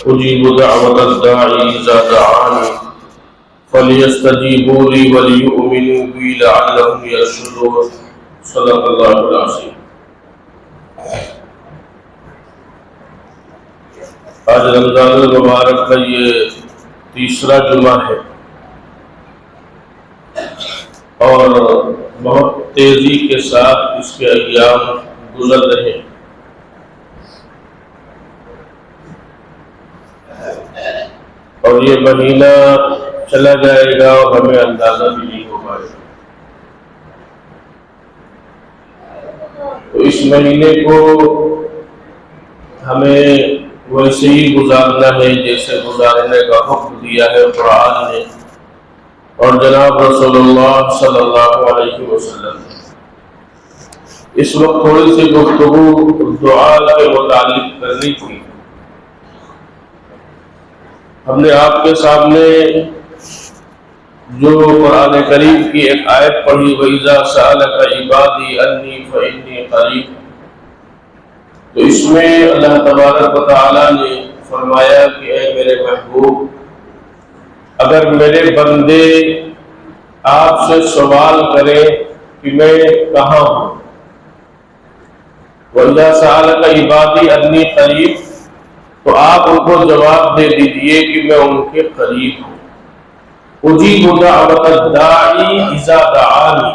أجيب دعوة الداعي إذا دعاني فليستجيبوا لي وليؤمنوا بي لعلهم يرشدون صدق الله العظيم۔ آج رمضان المبارک کا یہ تیسرا جمعہ ہے اور بہت تیزی کے ساتھ اس کے ایام گزر رہے ہیں۔ اور یہ مہینہ چلا جائے گا اور ہمیں اندازہ بھی نہیں ہو پائے گا۔ تو اس مہینے کو ہمیں ویسے ہی گزارنا ہے جیسے گزارنے کا حکم دیا ہے قرآن نے اور جناب رسول اللہ صلی اللہ علیہ وسلم نے۔ اس وقت تھوڑی سی گفتگو دعا کے متعلق کرنی تھی۔ ہم نے آپ کے سامنے جو قرآن کریم کی ایک آیت پڑھی وَإِذَا سَأَلَكَ عِبَادِي عَنِّي فَإِنِّي قَرِيبٌ، تو اس میں اللہ تبارک و تعالیٰ نے فرمایا کہ اے میرے محبوب، اگر میرے بندے آپ سے سوال کریں کہ میں کہاں ہوں، وَإِذَا سَأَلَكَ عِبَادِي عَنِّي قَرِيبٌ، تو آپ ان کو جواب دے دیجئے کہ میں ان کے قریب ہوں۔ اجیب دعوت الداعی اذا دعانی،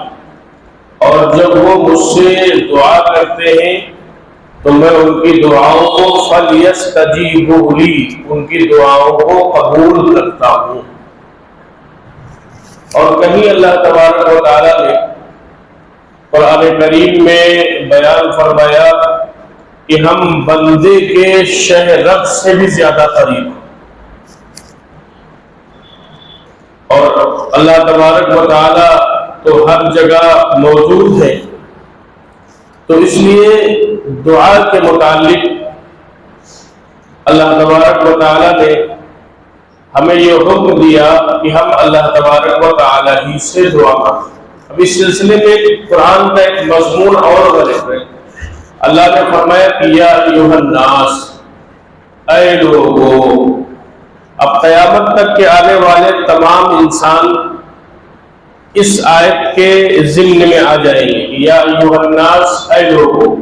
اور جب وہ مجھ سے دعا کرتے ہیں تو میں ان کی دعاؤں کو فلیستجیبوا لی، ان کی دعاؤں کو قبول کرتا ہوں۔ اور کہیں اللہ تبارک و تعالیٰ نے قرآن کریم میں بیان فرمایا کہ ہم بندے کے شہ رگ سے بھی زیادہ قریب ہیں، اور اللہ تبارک و تعالی تو ہر جگہ موجود ہے۔ تو اس لیے دعا کے متعلق اللہ تبارک و تعالی نے ہمیں یہ حکم دیا کہ ہم اللہ تبارک و تعالی ہی سے دعا کریں۔ اب اس سلسلے میں قرآن کا ایک مضمون اور غالب ہے۔ اللہ نے فرمایا کہ یا ایھا الناس، اے لوگو۔ اب قیامت تک کے آنے والے تمام انسان اس آیت کے ضمن میں آ جائیں گے کہ یا ایھا الناس، اے لوگو،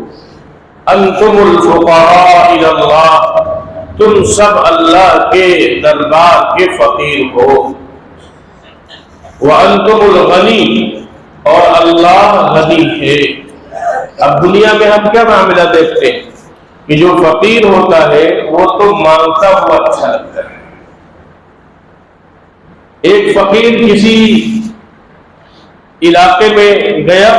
انتم الفقراء الی اللہ، تم سب اللہ کے دربار کے فقیر ہو، وانتم الغنی، اور اللہ غنی ہے۔ اب دنیا میں ہم کیا معاملہ دیکھتے ہیں کہ جو فقیر ہوتا ہے وہ تو مانگتا ہوا اچھا لگتا ہے۔ ایک فقیر کسی علاقے میں گیا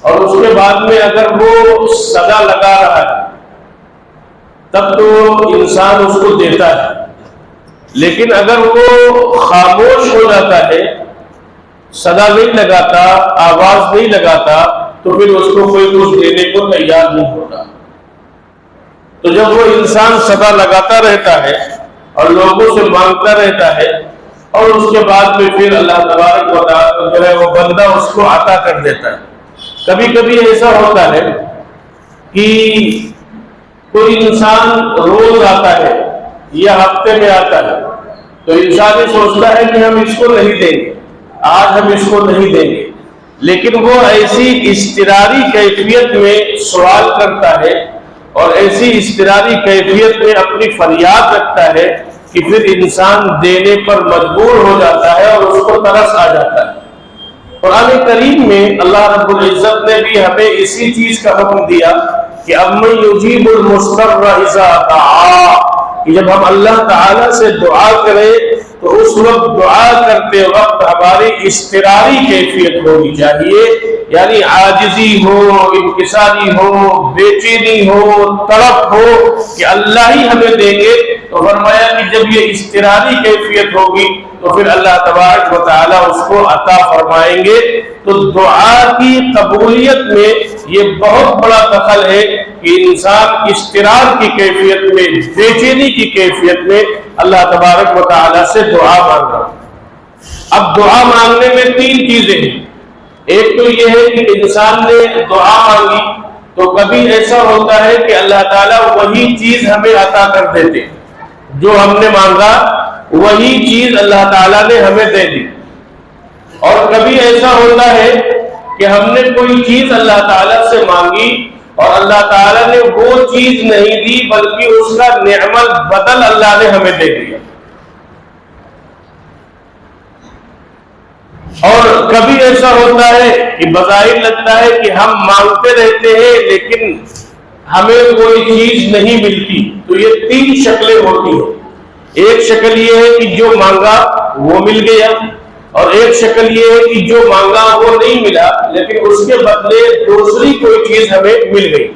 اور اس کے بعد میں اگر وہ صدا لگا رہا ہے تب تو انسان اس کو دیتا ہے، لیکن اگر وہ خاموش ہو جاتا ہے، صدا نہیں لگاتا، آواز نہیں لگاتا، تو پھر اس کو کوئی کچھ دینے کو تیار نہیں ہوتا۔ تو جب وہ انسان صدا لگاتا رہتا ہے اور لوگوں سے مانگتا رہتا ہے، اور اس کے بعد میں پھر اللہ تبارک و تعالیٰ جو ہے وہ بندہ اس کو عطا کر دیتا ہے۔ کبھی کبھی ایسا ہوتا ہے کہ کوئی انسان روز آتا ہے یا ہفتے میں آتا ہے، تو انسان یہ سوچتا ہے کہ ہم اس کو نہیں دیں گے، آج ہم اس کو نہیں دیں گے، لیکن وہ ایسی اضطراری کیفیت میں سوال کرتا ہے اور ایسی اضطراری کیفیت میں اپنی فریاد رکھتا ہے کہ پھر انسان دینے پر مجبور ہو جاتا ہے اور اس کو ترس آ جاتا ہے۔ قرآن کریم میں اللہ رب العزت نے بھی ہمیں اسی چیز کا حکم دیا کہ امن یجیب المضطر اذا دعا، کہ جب ہم اللہ تعالی سے دعا کریں تو اس وقت دعا کرتے وقت ہماری اضطراری کیفیت ہونی چاہیے، یعنی عاجزی ہو، انکساری ہو، بے چینی ہو، طلب ہو کہ اللہ ہی ہمیں دیں گے۔ تو فرمایا کہ جب یہ اضطراری کیفیت ہوگی تو پھر اللہ تبارک و تعالی اس کو عطا فرمائیں گے۔ تو دعا کی قبولیت میں یہ بہت بڑا دخل ہے کہ انسان اضطرار کی کیفیت میں، بے چینی کی کیفیت میں اللہ تبارک و تعالی سے دعا مانگ رہا ہے۔ اب دعا مانگنے میں تین چیزیں ہیں۔ ایک تو یہ ہے کہ انسان نے دعا مانگی تو کبھی ایسا ہوتا ہے کہ اللہ تعالیٰ وہی چیز ہمیں عطا کر دیتے، جو ہم نے مانگا وہی چیز اللہ تعالیٰ نے ہمیں دے دی۔ اور کبھی ایسا ہوتا ہے کہ ہم نے کوئی چیز اللہ تعالیٰ سے مانگی اور اللہ تعالیٰ نے وہ چیز نہیں دی، بلکہ اس کا نعم البدل اللہ نے ہمیں دے دیا۔ اور کبھی ایسا ہوتا ہے کہ بظاہر لگتا ہے کہ ہم مانگتے رہتے ہیں لیکن ہمیں کوئی چیز نہیں ملتی۔ تو یہ تین شکلیں ہوتی ہیں۔ ایک شکل یہ ہے کہ جو مانگا وہ مل گیا، اور ایک شکل یہ ہے کہ جو مانگا وہ نہیں ملا لیکن اس کے بدلے دوسری کوئی چیز ہمیں مل گئی۔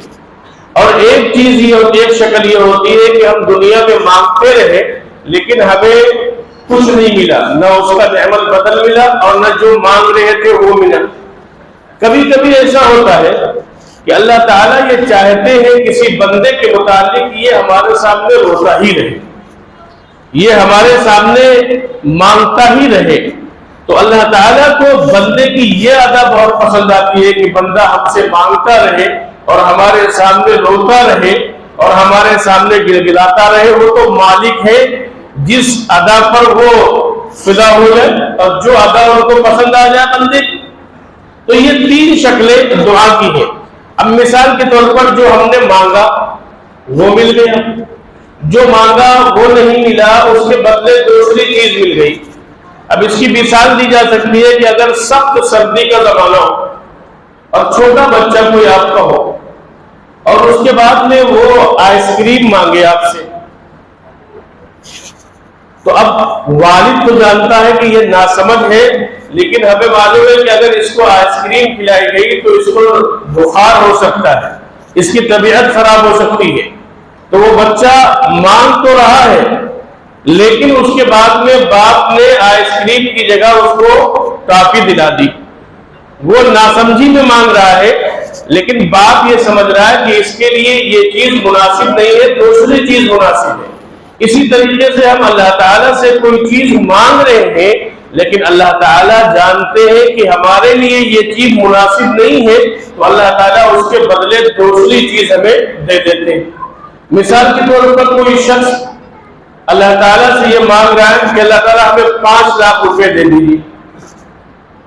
اور ایک چیز یہ ہوتی ہے، ایک شکل یہ ہوتی ہے کہ ہم دنیا میں مانگتے رہے لیکن ہمیں کچھ نہیں ملا، نہ اس کا نعم البدل ملا اور نہ جو مانگ رہے تھے وہ ملا۔ کبھی کبھی ایسا ہوتا ہے کہ اللہ تعالیٰ یہ چاہتے ہیں کسی بندے کے متعلق یہ ہمارے سامنے روتا ہی رہے، یہ ہمارے سامنے مانگتا ہی رہے۔ تو اللہ تعالیٰ کو بندے کی یہ ادا بہت پسند آتی ہے کہ بندہ ہم سے مانگتا رہے اور ہمارے سامنے روتا رہے اور ہمارے سامنے گڑگڑاتا رہے۔ وہ تو مالک ہے جس ادا پر وہ فدا ہو جائے اور جو ادا ان کو پسند آ جائے بندے۔ تو یہ تین شکلیں دعا کی ہیں۔ اب مثال کے طور پر جو ہم نے مانگا وہ مل گیا، جو مانگا وہ نہیں ملا اس کے بدلے دوسری چیز مل گئی۔ اب اس کی مثال دی جا سکتی ہے کہ اگر سخت سردی کا زمانہ ہو اور چھوٹا بچہ کوئی آپ کا ہو اور اس کے بعد میں وہ آئس کریم مانگے آپ سے، تو اب والد تو جانتا ہے کہ یہ ناسمجھ ہے، لیکن ہمیں معلوم ہے کہ اگر اس کو آئس کریم کھلائی گئی تو اس کو بخار ہو سکتا ہے، اس کی طبیعت خراب ہو سکتی ہے۔ تو وہ بچہ مانگ تو رہا ہے لیکن اس کے بعد میں باپ نے آئس کریم کی جگہ اس کو ٹافی دلا دی۔ وہ ناسمجھی میں مانگ رہا ہے لیکن باپ یہ سمجھ رہا ہے کہ اس کے لیے یہ چیز مناسب نہیں ہے، دوسری چیز مناسب ہے۔ اسی طریقے سے ہم اللہ تعالیٰ سے کوئی چیز مانگ رہے ہیں لیکن اللہ تعالیٰ جانتے ہیں کہ ہمارے لیے یہ چیز مناسب نہیں ہے، تو اللہ تعالیٰ اس کے بدلے دوسری چیز ہمیں دے دیتے ہیں۔ مثال کے طور پر کوئی شخص اللہ تعالیٰ سے یہ مانگ رہا ہے کہ اللہ تعالیٰ ہمیں 5 لاکھ روپے دے دیجیے۔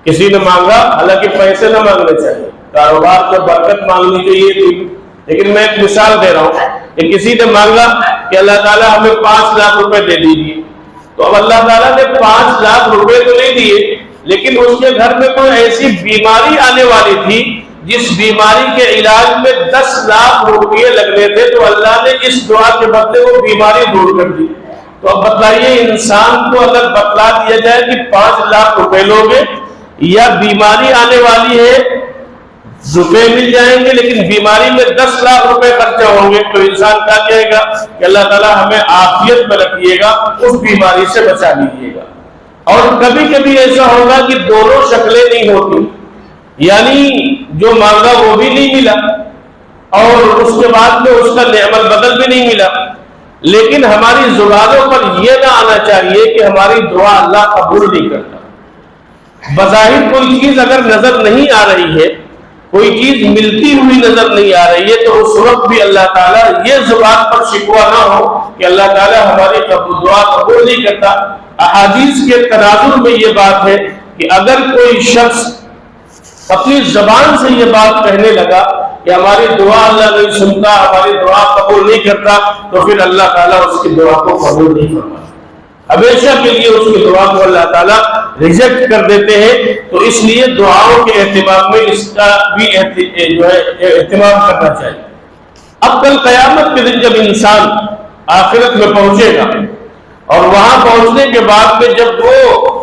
کسی نے مانگا، حالانکہ پیسے نہ مانگنے چاہیے، کاروبار میں برکت مانگنی چاہیے تھی، لیکن میں ایک مثال دے رہا ہوں کہ کسی نے مانگا کہ اللہ تعالیٰ ہمیں 5 لاکھ روپے دے دیجیے۔ تو اب اللہ تعالیٰ نے 5 لاکھ روپے تو نہیں دیے لیکن اس کے گھر میں کوئی ایسی بیماری آنے والی تھی جس بیماری کے علاج میں 10 لاکھ روپے لگنے تھے، تو اللہ نے اس دعا کے بدلے وہ بیماری دور کر دی۔ تو اب بتلائیے، انسان کو اگر بتلا دیا جائے کہ 5 لاکھ روپے لوگے یا بیماری آنے والی ہے، روپے مل جائیں گے لیکن بیماری میں 10 لاکھ روپے خرچہ ہوں گے، تو انسان کیا کہے گا کہ اللہ تعالیٰ ہمیں عافیت میں رکھیے گا، اس بیماری سے بچا لیجیے گا۔ اور کبھی کبھی ایسا ہوگا کہ دونوں شکلیں نہیں ہوتی، یعنی جو مانگا وہ بھی نہیں ملا اور اس کے بعد میں اس کا نعم البدل بھی نہیں ملا، لیکن ہماری زبانوں پر یہ نہ آنا چاہیے کہ ہماری دعا اللہ قبول نہیں کرتا۔ بظاہر کوئی چیز اگر نظر نہیں آ رہی ہے، کوئی چیز ملتی ہوئی نظر نہیں آ رہی ہے، تو اس وقت بھی اللہ تعالیٰ یہ زبان پر شکوہ نہ ہو کہ اللہ تعالیٰ ہماری دعا قبول نہیں کرتا۔ احادیث کے تناظر میں یہ بات ہے کہ اگر کوئی شخص اپنی زبان سے یہ بات کہنے لگا کہ ہماری دعا اللہ نہیں سنتا، ہماری دعا قبول نہیں کرتا، تو پھر اللہ تعالیٰ اس کی دعا کو قبول نہیں کرتا، ہمیشہ کے لیے اس کی دعا کو اللہ تعالیٰ ریجیکٹ کر دیتے ہیں۔ تو اس لیے دعاؤں کے اہتمام میں اس کا بھی اہتمام کرنا چاہیے۔ اب کل قیامت کے دن جب انسان آخرت میں پہنچے گا اور وہاں پہنچنے کے بعد میں جب وہ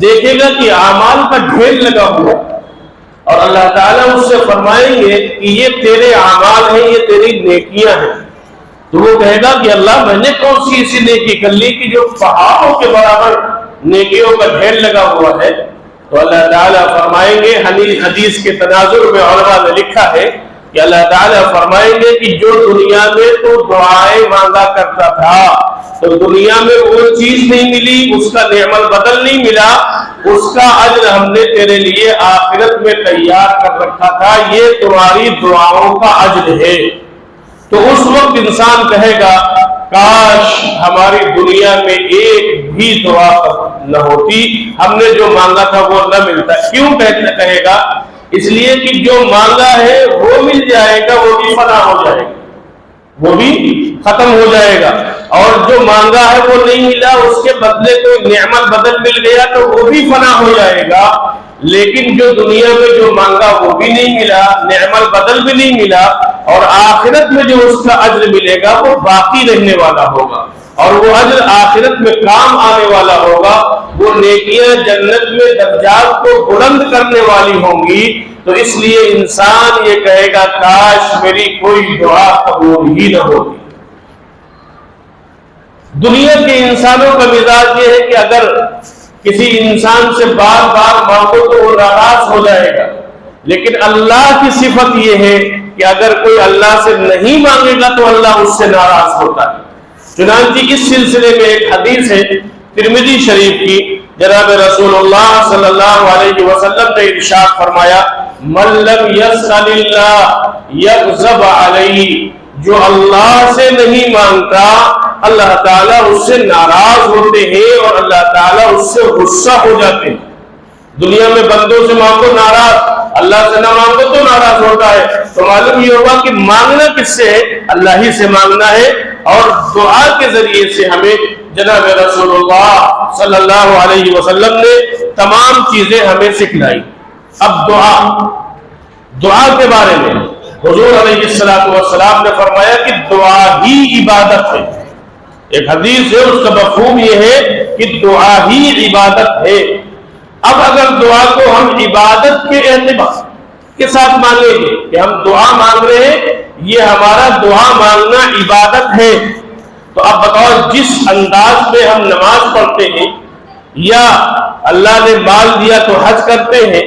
دیکھے گا کہ اعمال کا ڈھیر لگا ہوا اور اللہ تعالیٰ اس سے فرمائیں گے کہ یہ تیرے اعمال ہیں، یہ تیری نیکیاں ہیں، تو وہ کہے گا کہ اللہ میں نے کون سی ایسی نیکی کر لی کہ جو پہاڑوں کے برابر نیکیوں کا ڈھیر لگا ہوا ہے؟ تو اللہ تعالیٰ فرمائیں گے، حدیث کے تناظر میں علماء نے لکھا ہے کہ اللہ تعالیٰ فرمائیں گے کہ جو دنیا میں تو دعائیں مانگا کرتا تھا تو دنیا میں وہ چیز نہیں ملی، اس کا نعم البدل نہیں ملا، اس کا اجر ہم نے تیرے لیے آخرت میں تیار کر رکھا تھا، یہ تمہاری دعاؤں کا اجر ہے۔ تو اس وقت انسان کہے گا کاش ہماری دنیا میں ایک بھی دعا نہ ہوتی، ہم نے جو مانگا تھا وہ نہ ملتا۔ کیوں کہے گا؟ اس لیے کہ جو مانگا ہے وہ مل جائے گا، وہ بھی فنا ہو جائے گا، وہ بھی ختم ہو جائے گا، اور جو مانگا ہے وہ نہیں ملا، اس کے بدلے کوئی نعمت بدل مل گیا تو وہ بھی فنا ہو جائے گا۔ لیکن جو دنیا میں جو مانگا وہ بھی نہیں ملا، نعمت بدل بھی نہیں ملا، اور آخرت میں جو اس کا اجر ملے گا وہ باقی رہنے والا ہوگا، اور وہ اجر آخرت میں کام آنے والا ہوگا، وہ نیکیاں جنت میں درجات کو بلند کرنے والی ہوں گی۔ تو اس لیے انسان یہ کہے گا کاش میری کوئی دعا قبول ہی نہ ہوتی۔ دنیا کے انسانوں کا مزاج یہ ہے کہ اگر کسی انسان سے بار بار مانگو تو وہ ناراض ہو جائے گا، لیکن اللہ کی صفت یہ ہے کہ اگر کوئی اللہ سے نہیں مانگے گا تو اللہ اس سے ناراض ہوتا ہے۔ چنانچہ اس سلسلے میں ایک حدیث ہے ترمذی شریف کی، جناب رسول اللہ صلی اللہ علیہ وسلم نے ارشاد فرمایا من لم یسأل اللہ یغضب علیہ، جو اللہ سے نہیں مانگتا اللہ تعالیٰ اس سے ناراض ہوتے ہیں اور اللہ تعالیٰ اس سے غصہ ہو جاتے ہیں۔ دنیا میں بندوں سے مانگو ناراض، اللہ سے نہ مانگو تو ناراض ہوتا ہے۔ تو معلوم یہ ہوگا کہ مانگنا کس سے ہے؟ اللہ ہی سے مانگنا ہے، اور دعا کے ذریعے سے ہمیں جناب رسول اللہ صلی اللہ علیہ وسلم نے تمام چیزیں ہمیں سکھلائی۔ اب دعا کے بارے میں حضور علیہ السلام نے فرمایا کہ دعا ہی عبادت ہے۔ ایک حدیث ہے، اس کا مفہوم یہ ہے کہ دعا ہی عبادت ہے۔ اب اگر دعا کو ہم عبادت کے اعتبار کے ساتھ مانگیں گے کہ ہم دعا مانگ رہے ہیں، یہ ہمارا دعا مانگنا عبادت ہے، تو اب بتاؤ جس انداز میں ہم نماز پڑھتے ہیں، یا اللہ نے مال دیا تو حج کرتے ہیں،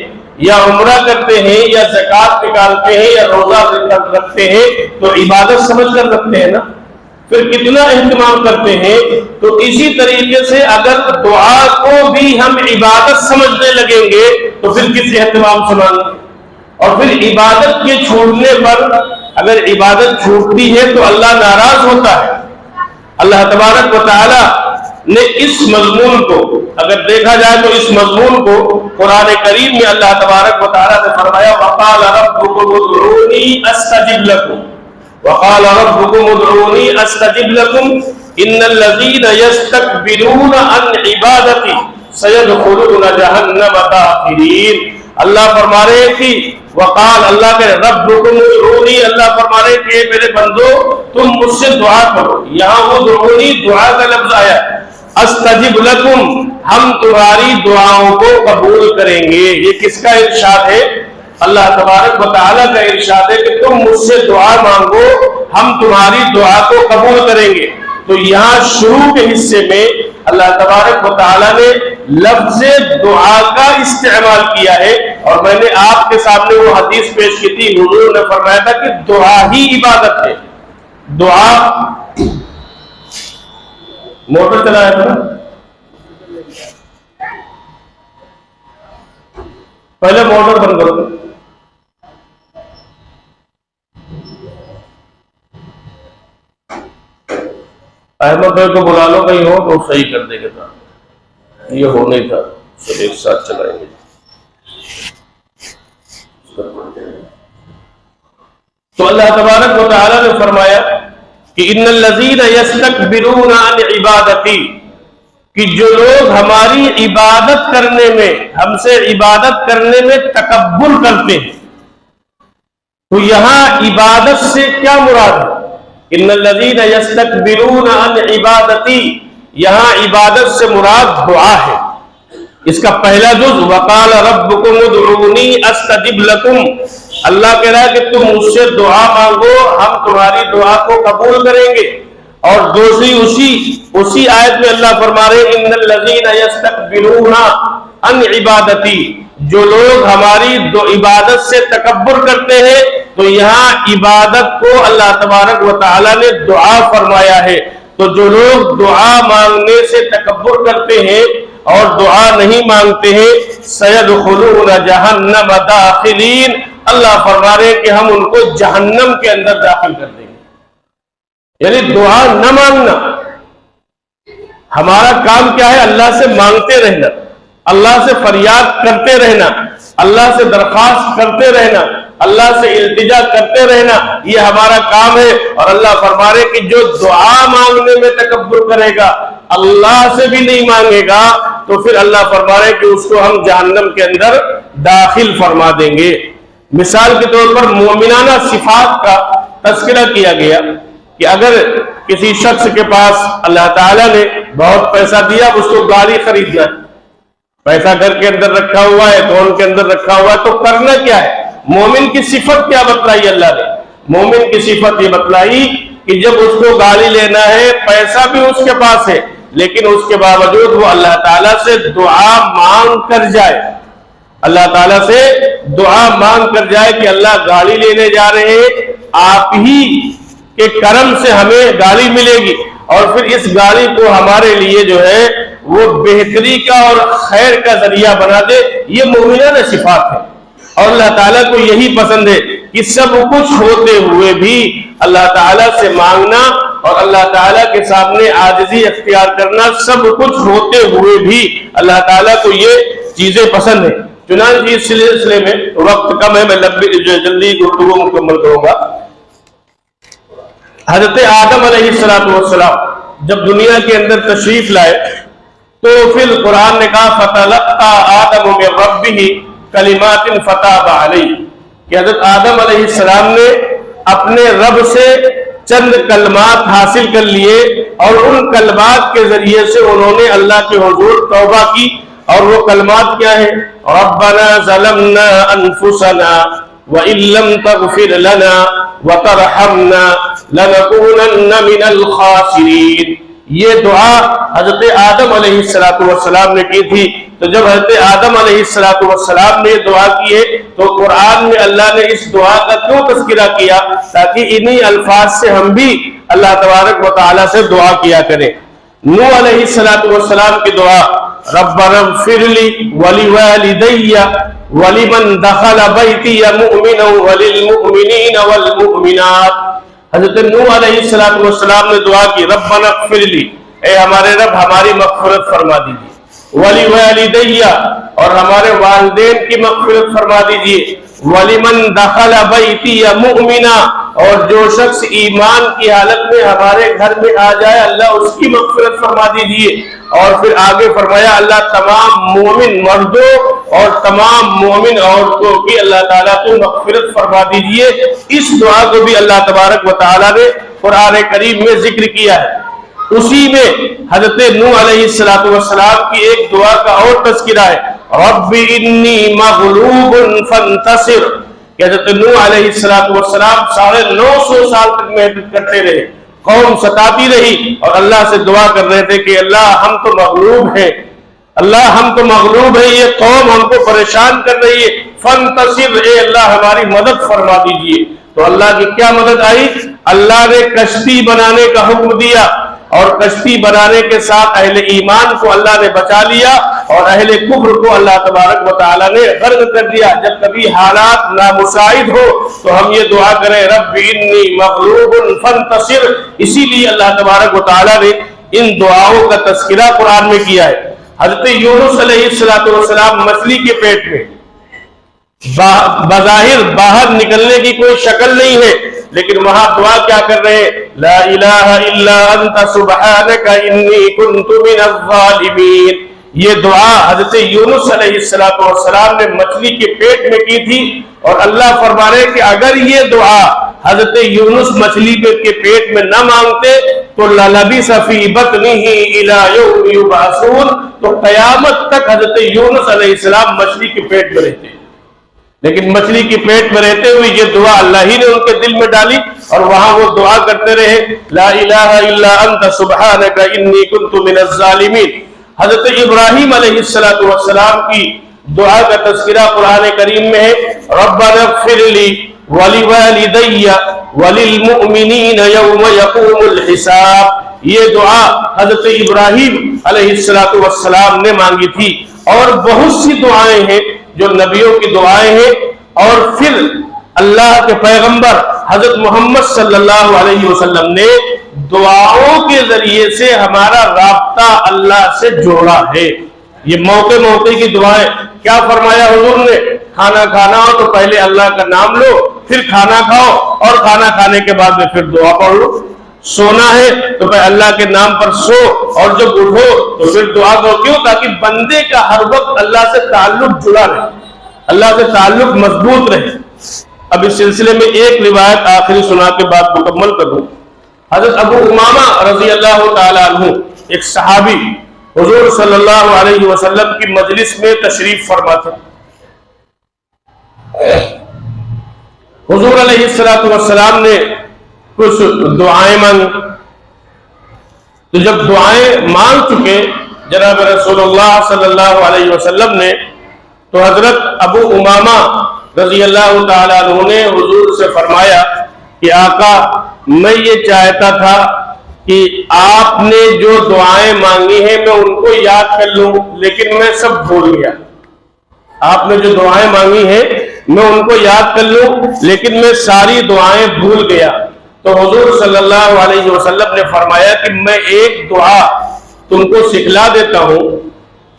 یا عمرہ کرتے ہیں، یا زکوٰۃ نکالتے ہیں، یا روزہ رکھتے ہیں، تو عبادت سمجھ کر رکھتے ہیں نا، پھر کتنا اہتمام کرتے ہیں۔ تو اسی طریقے سے اگر دعا کو بھی ہم عبادت سمجھنے لگیں گے تو پھر کس اہتمام سے مانگیں گے؟ اور پھر عبادت کے چھوڑنے پر اگر عبادت چھوٹتی ہے تو اللہ ناراض ہوتا ہے۔ اللہ تبارک و تعالی نے اس مضمون کو اگر دیکھا جائے تو اس مضمون کو قرآن کریم میں اللہ تبارک و تعالی نے فرمایا وقال ربکم ادعونی استجب لکم، وقال ربکم ادعونی استجب لکم ان الذین یستکبرون عن عبادتی سیدخلون جہنم داخرین۔ اللہ فرما رہے کہ وقال اللہ کے ربکم ادعونی، اللہ فرما رہے کہ میرے بندو تم مجھ سے دعا کرو، یہاں وہ ادعونی دعا کا لفظ آیا، استجب لکم ہم تمہاری دعاؤں کو قبول کریں گے۔ یہ کس کا ارشاد ہے؟ اللہ تبارک و تعالیٰ کا ارشاد ہے کہ تم مجھ سے دعا مانگو ہم تمہاری دعا کو قبول کریں گے۔ تو یہاں شروع کے حصے میں اللہ تبارک و تعالیٰ نے لفظ دعا کا استعمال کیا ہے، اور میں نے آپ کے سامنے وہ حدیث پیش کی تھی، حضور نے فرمایا تھا کہ دعا ہی عبادت ہے۔ دعا موٹر چلایا تھا نا، پہلے موٹر بند کرو۔ احمد بھائی کو بلا لو، کہیں ہو تو صحیح کر دے گا، یہ ہو نہیں تھا، سب ایک ساتھ چلائیں گے۔ تو اللہ تبارک و تعالیٰ نے فرمایا کہ ان الذین یستکبرون عن عبادتی، کہ جو لوگ ہماری عبادت کرنے میں، ہم سے عبادت کرنے میں تکبر کرتے ہیں۔ تو یہاں عبادت سے کیا مراد ہے؟ ان الذین یستکبرون عن عبادتی، یہاں عبادت سے مراد دعا ہے۔ اس کا پہلا جز وقال ربکم ادعونی استجب لکم، اللہ کہہ رہا ہے کہ تم مجھ سے دعا مانگو ہم تمہاری دعا کو قبول کریں گے۔ اور دوسری اسی آیت میں اللہ فرما رہے ان الذین یستکبرون عن عبادتی، جو لوگ ہماری عبادت سے تکبر کرتے ہیں تو یہاں عبادت کو اللہ تبارک و تعالیٰ نے دعا فرمایا ہے. تو جو لوگ دعا مانگنے سے تکبر کرتے ہیں اور دعا نہیں مانگتے ہیں سیدخلون جہنم داخلین، اللہ فرما رہے کہ ہم ان کو جہنم کے اندر داخل کر دیں گے. یعنی دعا نہ مانگنا، ہمارا کام کیا ہے؟ اللہ سے مانگتے رہنا، اللہ سے فریاد کرتے رہنا، اللہ سے درخواست کرتے رہنا، اللہ سے التجا کرتے رہنا، یہ ہمارا کام ہے. اور اللہ فرما رہے کہ جو دعا مانگنے میں تکبر کرے گا، اللہ سے بھی نہیں مانگے گا، تو پھر اللہ فرما رہے کہ اس کو ہم جہنم کے اندر داخل فرما دیں گے. مثال کے طور پر مومنانہ صفات کا تذکرہ کیا گیا کہ اگر کسی شخص کے پاس اللہ تعالیٰ نے بہت پیسہ دیا، اس کو گاڑی خریدنا ہے، پیسہ گھر کے اندر رکھا ہوا ہے، فون کے اندر رکھا ہوا ہے، تو کرنا کیا ہے؟ مومن کی صفت کیا بتلائی اللہ نے؟ مومن کی صفت یہ بتلائی کہ جب اس کو گاڑی لینا ہے، پیسہ بھی اس کے پاس ہے، لیکن اس کے باوجود وہ اللہ تعالیٰ سے دعا مانگ کر جائے، اللہ تعالیٰ سے دعا مانگ کر جائے کہ اللہ گاڑی لینے جا رہے ہیں، آپ ہی کے کرم سے ہمیں گاڑی ملے گی، اور پھر اس گاڑی کو ہمارے لیے جو ہے وہ بہتری کا اور خیر کا ذریعہ بنا دے. یہ مومنانہ صفات ہے. اور اللہ تعالیٰ کو یہی پسند ہے کہ سب کچھ ہوتے ہوئے بھی اللہ تعالیٰ سے مانگنا اور اللہ تعالیٰ کے سامنے عاجزی اختیار کرنا، سب کچھ ہوتے ہوئے بھی اللہ تعالیٰ کو یہ چیزیں پسند ہیں. چنانچہ اس سلسلے میں وقت کم ہے، میں جلدی گفتگو مکمل کروں گا. حضرت آدم علیہ السلام جب دنیا کے اندر تشریف لائے تو پھر قرآن نے کہا فَتَلَقَّى آدَمُ مِن رَبِّهِ کلمات فتاب علیہ، کہ حضرت آدم علیہ السلام نے اپنے رب سے چند کلمات حاصل کر لیے، اور ان کلمات کے ذریعے سے انہوں نے اللہ کے حضور توبہ کی. اور وہ کلمات کیا ہیں؟ ربنا ظلمنا انفسنا وان لم تغفر لنا وترحمنا لنكونن من الخاسرین. یہ دعا حضرت آدم علیہ السلام نے کی تھی. تو جب حضرت آدم علیہ السلام نے دعا کی ہے تو قرآن میں اللہ نے اس دعا کا کیوں تذکرہ کیا؟ تاکہ انہی الفاظ سے ہم بھی اللہ تبارک و تعالیٰ سے دعا کیا کریں. نوح علیہ السلام کی دعا ربنا اغفر لی ولوالدی ولمن دخل بیتی مؤمنا وللمؤمنین والمؤمنات. حضرت نوح علیہ السلام نے دعا کی ربنا اغفر لی، اے ہمارے رب ہماری مغفرت فرما دیجیے، وَلِوَالِدَيَّ اور ہمارے والدین کی مغفرت فرما دیجئے، وَلِمَنْ دَخَلَ بَيْتِيَ مُؤْمِنًا اور جو شخص ایمان کی حالت میں ہمارے گھر میں آ جائے اللہ اس کی مغفرت فرما دیجئے. اور پھر آگے فرمایا اللہ تمام مومن مردوں اور تمام مومن عورتوں کی اللہ تعالیٰ کو مغفرت فرما دیجئے. اس دعا کو بھی اللہ تبارک و تعالیٰ نے قرآن کریم میں ذکر کیا ہے. اسی میں حضرت نوح علیہ السلام کی ایک دعا کا اور تذکرہ ہے رب انی مغلوب فانتصر، کہ حضرت نوح علیہ السلام 950 سال تک محنت کرتے رہے، قوم ستاتی رہی اور اللہ سے دعا کر رہے تھے کہ اللہ ہم تو مغلوب ہیں، اللہ ہم تو مغلوب ہیں، یہ قوم ہم کو پریشان کر رہی ہے، فانتصر اے اللہ ہماری مدد فرما دیجئے. تو اللہ کی کیا مدد آئی؟ اللہ نے کشتی بنانے کا حکم دیا اور کشتی بنانے کے ساتھ اہل ایمان کو اللہ نے بچا لیا اور اہل کفر کو اللہ تبارک و تعالیٰ نے غرق کر دیا. جب کبھی حالات نامساعد ہو تو ہم یہ دعا کریں رب انی مغلوب فانتصر. اسی لیے اللہ تبارک و تعالیٰ نے ان دعاؤں کا تذکرہ قرآن میں کیا ہے. حضرت یونس علیہ السلام مچھلی کے پیٹ میں بظاہر باہر نکلنے کی کوئی شکل نہیں ہے، لیکن وہاں دعا کیا کر رہے ہیں لا الہ الا انت سبحانک انی کنت من الظالمین. یہ دعا حضرت یونس علیہ السلام نے مچھلی کے پیٹ میں کی تھی اور اللہ فرما رہے کہ اگر یہ دعا حضرت یونس مچھلی کے پیٹ میں نہ مانگتے تو للبث فی بطنہ الی یوم یبعثون، تو قیامت تک حضرت یونس علیہ السلام مچھلی کے پیٹ میں رہتے. لیکن مچھلی کے پیٹ میں رہتے ہوئے یہ دعا اللہ ہی نے ان کے دل میں ڈالی اور وہاں وہ دعا کرتے رہے لا الہ الا انت سبحانک انی کنت من الظالمین. حضرت ابراہیم علیہ السلام کی دعا کا تذکرہ قرآن کریم میں ہے ربنا اغفر لی وَلِوَالِدَيَّ وَلِلْمُؤْمِنِينَ يَوْمَ يَقُومُ الْحِسَابِ، یہ دعا حضرت ابراہیم علیہ السلام نے مانگی تھی۔ اور بہت سی دعائیں ہیں جو نبیوں کی دعائیں ہیں، اور پھر اللہ کے پیغمبر حضرت محمد صلی اللہ علیہ وسلم نے دعاؤں کے ذریعے سے ہمارا رابطہ اللہ سے جوڑا ہے۔ یہ موقع موقع کی دعائیں، کیا فرمایا حضور نے؟ کھانا کھانا ہو تو پہلے اللہ کا نام لو، پھر کھانا کھاؤ، اور کھانا کھانے کے بعد میں پھر دعا پڑھ لو۔ سونا ہے تو پھر اللہ کے نام پر سو، اور جب اٹھو تو پھر دعا کرو۔ کیوں؟ تاکہ بندے کا ہر وقت اللہ سے تعلق جڑا رہے، اللہ سے تعلق مضبوط رہے۔ اب اس سلسلے میں ایک روایت آخری سنا کے بعد مکمل کر دوں۔ حضرت ابو امامہ رضی اللہ تعالی عنہ، ایک صحابی، حضور صلی اللہ علیہ وسلم کی مجلس میں تشریف فرما تھے۔ حضور علیہ السلام نے کچھ دعائیں مانگی، تو جب دعائیں مانگ چکے جناب رسول اللہ صلی اللہ علیہ وسلم نے، تو حضرت ابو امامہ رضی اللہ تعالی عنہ نے حضور سے فرمایا کہ آقا، میں یہ چاہتا تھا کہ آپ نے جو دعائیں مانگی ہیں میں ان کو یاد کر لوں، لیکن میں سب بھول گیا۔ آپ نے جو دعائیں مانگی ہیں میں ان کو یاد کر لوں، لیکن میں ساری دعائیں بھول گیا۔ تو حضور صلی اللہ علیہ وسلم نے فرمایا کہ میں ایک دعا تم کو سکھلا دیتا ہوں،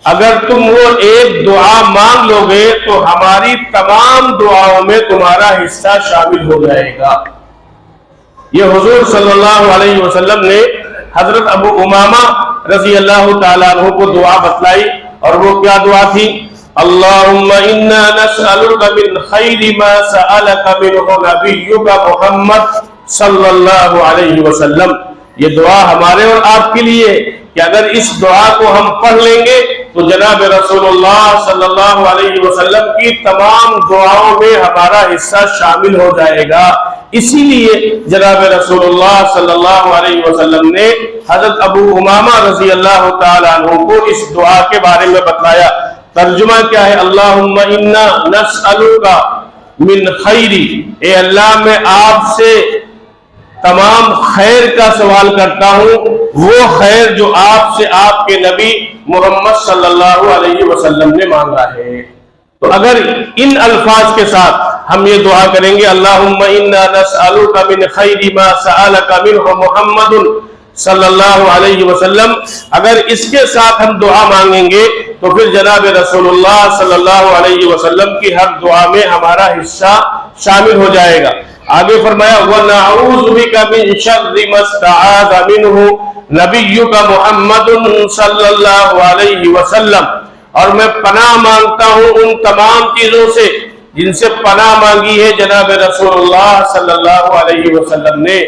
اگر تم وہ ایک دعا مانگ لو گے تو ہماری تمام دعاؤں میں تمہارا حصہ شامل ہو جائے گا۔ یہ حضور صلی اللہ علیہ وسلم نے حضرت ابو امامہ رضی اللہ تعالیٰ عنہ کو دعا بتلائی، اور وہ کیا دعا تھی؟ اللہم انا نسألک من خیر ما سألک منہ نبیک محمد صلی اللہ علیہ وسلم۔ یہ دعا ہمارے اور آپ کے لیے کہ اگر اس دعا کو ہم پڑھ لیں گے تو جناب رسول اللہ صلی اللہ علیہ وسلم کی تمام دعاؤں میں ہمارا حصہ شامل ہو جائے گا۔ اسی لیے جناب رسول اللہ صلی اللہ علیہ وسلم نے حضرت ابو امامہ رضی اللہ تعالیٰ عنہ کو اس دعا کے بارے میں بتلایا۔ ترجمہ کیا ہے؟ اللہم انا نسألک من خیری، اے اللہ میں آپ سے تمام خیر کا سوال کرتا ہوں، وہ خیر جو آپ سے آپ کے نبی محمد صلی اللہ علیہ وسلم نے مانگا ہے۔ تو اگر ان الفاظ کے ساتھ ہم یہ دعا کریں گے، اللہم انا نسألک من خیر ما سألک منہ محمد صلی اللہ علیہ وسلم، اگر اس کے ساتھ ہم دعا مانگیں گے تو پھر جناب رسول اللہ صلی اللہ علیہ وسلم کی ہر دعا میں ہمارا حصہ شامل ہو جائے گا۔ آگے فرمایا وَنَعُوذُ بِكَ مِن شَرِّ مَا اسْتَعَاذَ مِنْهُ نَبِيُّكَ مُحَمَّدٌ صلی اللہ علیہ وسلم، اور میں پناہ مانگتا ہوں ان تمام چیزوں سے جن سے پناہ مانگی ہے جناب رسول اللہ صلی اللہ علیہ وسلم نے۔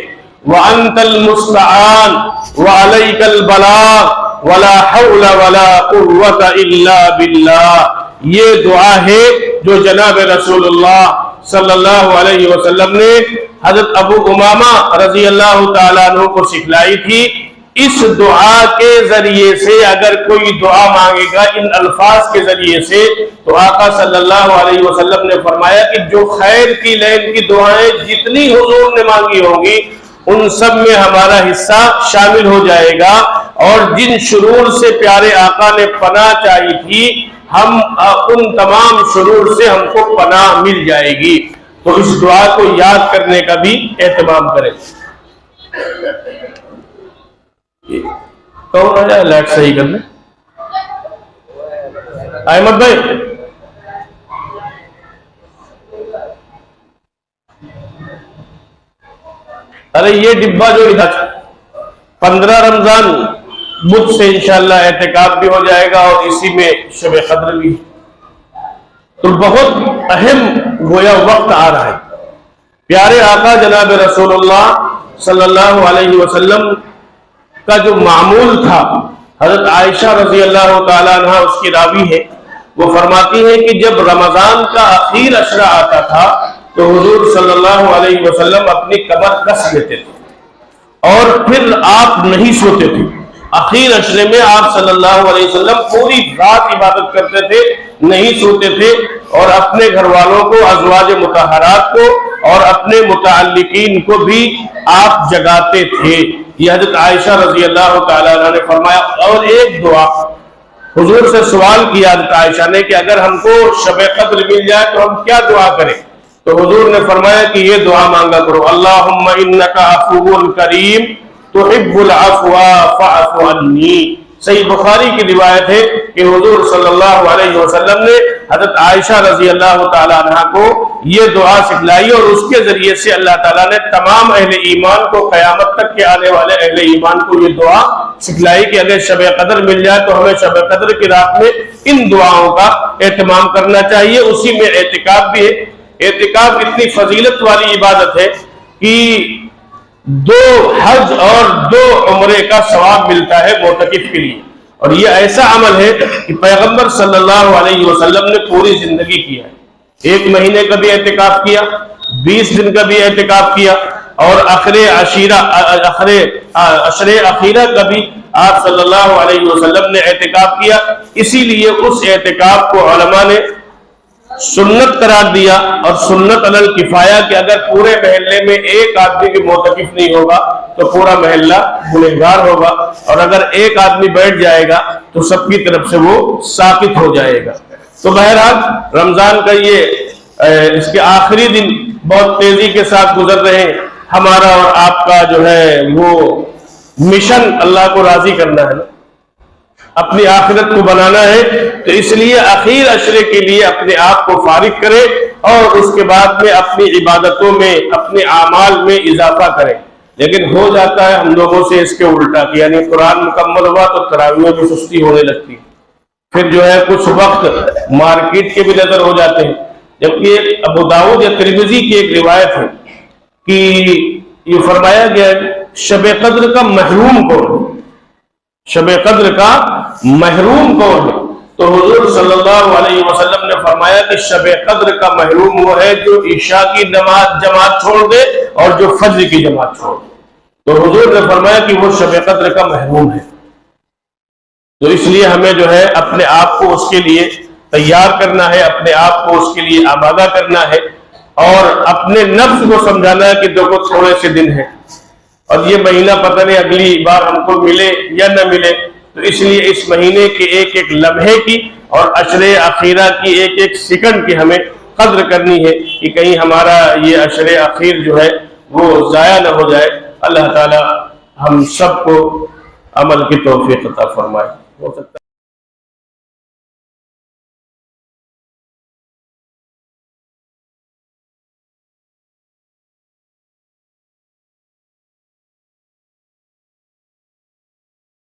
وَأَنْتَ الْمُسْتَعَانُ وَعَلَيْكَ الْبَلَاغُ وَلَا حَوْلَ وَلَا قُوَّةَ إِلَّا بِاللَّهِ، یہ دعا ہے جو جناب رسول اللہ صلی اللہ علیہ وسلم نے حضرت ابو امامہ رضی اللہ تعالیٰ عنہ کو سکھلائی تھی۔ اس دعا کے ذریعے سے اگر کوئی دعا مانگے گا ان الفاظ کے ذریعے سے، تو آقا صلی اللہ علیہ وسلم نے فرمایا کہ جو خیر کی لین کی دعائیں جتنی حضور نے مانگی ہوں گی ان سب میں ہمارا حصہ شامل ہو جائے گا، اور جن شرور سے پیارے آقا نے پناہ چاہی تھی ہم ان تمام شرور سے ہم کو پناہ مل جائے گی۔ تو اس دعا کو یاد کرنے کا بھی اہتمام کریں۔ کون آ جائے لائٹ صحیح کرنے؟ احمد بھائی، ارے یہ ڈبہ جو ادھر 15 رمضان بدھ سے انشاءاللہ اعتکاف بھی ہو جائے گا، اور اسی میں شب قدر بھی، تو بہت اہم گویا وقت آ رہا ہے۔ پیارے آقا جناب رسول اللہ صلی اللہ علیہ وسلم کا جو معمول تھا، حضرت عائشہ رضی اللہ تعالیٰ عنہ اس کی راوی ہے، وہ فرماتی ہے کہ جب رمضان کا آخر عشرہ آتا تھا تو حضور صلی اللہ علیہ وسلم اپنی کمر کس لیتے تھے اور پھر آپ نہیں سوتے تھے۔ آخر عشرے میں آپ صلی اللہ علیہ وسلم پوری رات عبادت کرتے تھے، نہیں سوتے تھے، اور اپنے گھر والوں کو، ازواج مطہرات کو اور اپنے متعلقین کو بھی آپ جگاتے تھے. یہ حضرت عائشہ رضی اللہ تعالیٰ عنہ نے فرمایا. اور ایک دعا حضور سے سوال کیا حضرت عائشہ نے کہ اگر ہم کو شب قدر مل جائے تو ہم کیا دعا کریں؟ تو حضور نے فرمایا کہ یہ دعا مانگا کرو: اللہم انک عفو کریم تحب العفو فاعف عنی. صحیح بخاری کی روایت ہے کہ حضور صلی اللہ علیہ وسلم نے حضرت عائشہ رضی اللہ تعالیٰ عنہ کو یہ دعا سکھلائی، اور اس کے ذریعے سے اللہ تعالیٰ نے تمام اہل ایمان کو، قیامت تک کے آنے والے اہل ایمان کو یہ دعا سکھلائی کہ اگر شب قدر مل جائے تو ہمیں شب قدر کی رات میں ان دعاؤں کا اہتمام کرنا چاہیے. اسی میں اعتکاف بھی ہے. اعتکاف اتنی فضیلت والی عبادت ہے کہ 2 حج اور 2 عمرے کا ثواب ملتا ہے معتکف کے لیے. اور یہ ایسا عمل ہے کہ پیغمبر صلی اللہ علیہ وسلم نے پوری زندگی کیا ہے. 1 مہینے کا بھی اعتکاف کیا، 20 دن کا بھی اعتکاف کیا، اور عشر اخیرہ کا بھی آپ صلی اللہ علیہ وسلم نے اعتکاف کیا. اسی لیے اس اعتکاف کو علماء نے سنت قرار دیا، اور سنت علی الکفایہ کہ اگر پورے محلے میں ایک آدمی بھی معتکف نہیں ہوگا تو پورا محلہ گنہگار ہوگا، اور اگر ایک آدمی بیٹھ جائے گا تو سب کی طرف سے وہ ساکت ہو جائے گا. تو بہرحال رمضان کا یہ اس کے آخری دن بہت تیزی کے ساتھ گزر رہے ہیں. ہمارا اور آپ کا جو ہے وہ مشن اللہ کو راضی کرنا ہے نا، اپنی آخرت کو بنانا ہے. تو اس لیے اخیر عشرے کے لیے اپنے آپ کو فارغ کرے، اور اس کے بعد میں اپنی عبادتوں میں، اپنے اعمال میں اضافہ کرے. لیکن ہو جاتا ہے ہم لوگوں سے اس کے الٹا کہ یعنی قرآن مکمل ہوا تو تراویح میں سستی ہونے لگتی ہے، پھر جو ہے کچھ وقت مارکیٹ کے بھی نظر ہو جاتے ہیں. جبکہ ابو داؤد یا ترمذی کی ایک روایت ہے کہ یہ فرمایا گیا شب قدر کا محروم کون ہے، شب قدر کا محروم کون ہے؟ تو حضور صلی اللہ علیہ وسلم نے فرمایا کہ شب قدر کا محروم وہ ہے جو عشاء کی نماز جماعت چھوڑ دے اور جو فجر کی جماعت چھوڑ دے. تو حضور نے فرمایا کہ وہ شب قدر کا محروم ہے. تو اس لیے ہمیں جو ہے اپنے آپ کو اس کے لیے تیار کرنا ہے، اپنے آپ کو اس کے لیے آمادہ کرنا ہے، اور اپنے نفس کو سمجھانا ہے کہ دیکھو تھوڑے سے دن ہیں اور یہ مہینہ پتہ نہیں اگلی بار ہم کو ملے یا نہ ملے. تو اس لیے اس مہینے کے ایک ایک لمحے کی اور عشر اخیرہ کی ایک ایک سیکنڈ کی ہمیں قدر کرنی ہے کہ کہیں ہمارا یہ عشر اخیر جو ہے وہ ضائع نہ ہو جائے. اللہ تعالی ہم سب کو عمل کی توفیق عطا فرمائے. ہو سکتا ہے